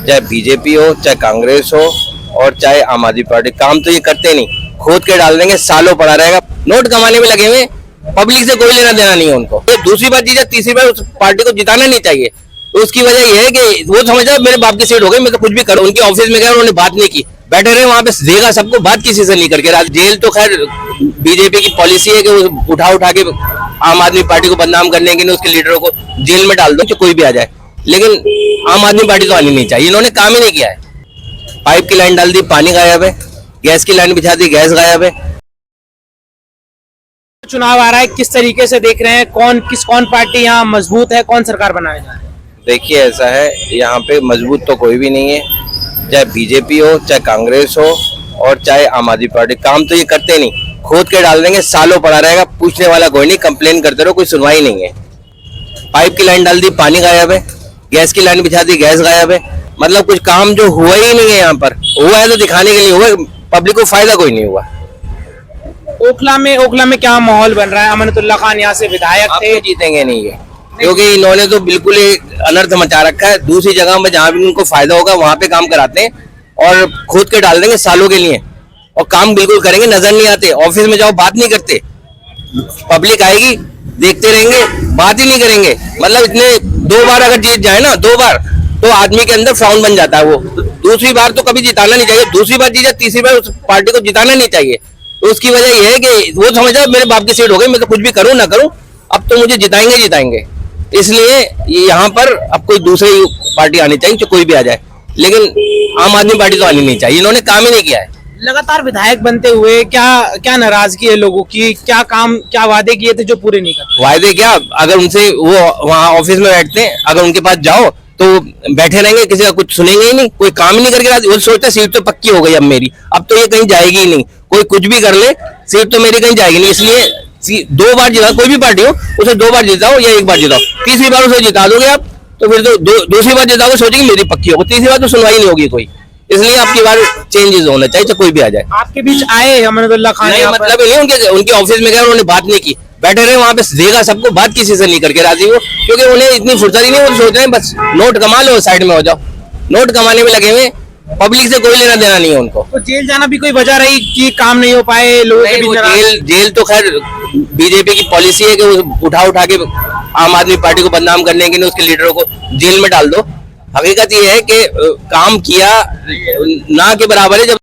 चाहे बीजेपी हो, चाहे कांग्रेस हो और चाहे आम आदमी पार्टी, काम तो ये करते नहीं, खोद के डाल देंगे, सालों पड़ा रहेगा, नोट कमाने में लगे हुए, पब्लिक से कोई लेना देना नहीं है उनको। तो दूसरी बार जीता, तीसरी बार उस पार्टी को जिताना नहीं चाहिए। तो उसकी वजह यह है कि वो समझा मेरे बाप की सीट हो गई, मैं तो कुछ भी करूं। उनके ऑफिस में गए, उन्होंने बात नहीं की, बैठे रहे वहां पे, देगा सबको, बात किसी से नहीं करके। जेल तो खैर बीजेपी की पॉलिसी है कि वो उठा के आम आदमी पार्टी को बदनाम करने के लिए उसके लीडरों को जेल में डाल दो, तो कोई भी आ जाए, लेकिन आम आदमी पार्टी तो आनी नहीं चाहिए। इन्होंने काम ही नहीं किया है। पाइप की लाइन डाल दी, पानी गायब है, गैस की लाइन बिछा दी, गैस गायब है। चुनाव आ रहा है, किस तरीके से देख रहे हैं, कौन पार्टी यहाँ मजबूत है, कौन सरकार बनाने जा रहा है? देखिए, ऐसा है, यहाँ पे मजबूत तो कोई भी नहीं है, चाहे बीजेपी हो, चाहे कांग्रेस हो और चाहे आम आदमी पार्टी, काम तो ये करते नहीं, खोद के डाल देंगे, सालों पड़ा रहेगा, पूछने वाला कोई नहीं, कंप्लेन करते रहो, कोई सुनवाई नहीं है। पाइप की लाइन डाल दी, पानी गायब है, गैस की लाइन बिछा दी, गैस गायब है। मतलब कुछ काम जो हुआ ही नहीं है यहाँ पर, हुआ है तो दिखाने के लिए हुआ, पब्लिक को फायदा कोई नहीं हुआ। ओखला में क्या माहौल बन रहा है? अमानतुल्लाह खान यहाँ से विधायक थे। जीतेंगे नहीं है, क्योंकि इन्होंने तो बिल्कुल अनर्थ मचा रखा है। दूसरी जगह में जहाँ भी उनको फायदा होगा वहां पे काम कराते हैं और खोद के डाल देंगे सालों के लिए, और काम बिल्कुल करेंगे, नजर नहीं आते। ऑफिस में जाओ, बात नहीं करते, पब्लिक आएगी, देखते रहेंगे, बात ही नहीं करेंगे। मतलब इतने 2 बार अगर जीत जाए ना, 2 बार, तो आदमी के अंदर फ्राउन बन जाता है। वो दूसरी बार तो कभी जिताना नहीं चाहिए। दूसरी बार जीता, तीसरी बार उस पार्टी को जिताना नहीं चाहिए। तो उसकी वजह यह है कि वो समझा मेरे बाप की सीट हो गई, मैं तो कुछ भी करूं ना करूं, अब तो मुझे जिताएंगे। इसलिए यहाँ पर अब कोई दूसरी पार्टी आनी चाहिए, जो कोई भी आ जाए, लेकिन आम आदमी पार्टी तो आनी नहीं चाहिए। इन्होंने काम ही नहीं किया है। लगातार विधायक बनते हुए क्या नाराजगी है लोगों की? क्या वादे किए थे जो पूरे नहीं करते? वायदे क्या, अगर उनसे वो वहाँ ऑफिस में बैठते हैं, अगर उनके पास जाओ तो बैठे रहेंगे, किसी का कुछ सुनेंगे ही नहीं, कोई काम ही नहीं करके। वो सोचते सीट तो पक्की हो गई अब मेरी, अब तो ये कहीं जाएगी ही नहीं, कोई कुछ भी कर ले, सीट तो मेरी कहीं जाएगी नहीं। इसलिए 2 बार जिता, कोई भी पार्टी हो, उसे 2 बार जिताओ या 1 बार जिताओ, तीसरी बार उसे जिता दोगे आप, तो फिर तो दूसरी बार जिताओगे, सोचेंगे मेरी पक्की होगी, तीसरी बार तो सुनवाई नहीं होगी कोई। इसलिए आपकी बार चेंजेस होना चाहिए, चाहे कोई भी आ जाए। आपके बीच आए अमानतुल्लाह खान? नहीं, मतलब नहीं, उनके ऑफिस में गए, उन्होंने बात नहीं की, बैठे रहे वहां पे, देगा सबको, बात किसी से नहीं करके राजी हो, क्योंकि उन्हें इतनी फुर्सत ही नहीं। वो सोच रहे हैं बस नोट कमा लो, साइड में हो जाओ, नोट कमाने में लगे हुए, पब्लिक से कोई लेना देना नहीं है उनको। तो जेल जाना भी कोई वजह रही कि काम नहीं हो पाए लोगों के बीच? जेल तो खैर बीजेपी की पॉलिसी है कि वो उठा के आम आदमी पार्टी को बदनाम करने के लिए उसके लीडरों को जेल में डाल दो। हकीकत ये है कि काम किया ना के बराबर है। जब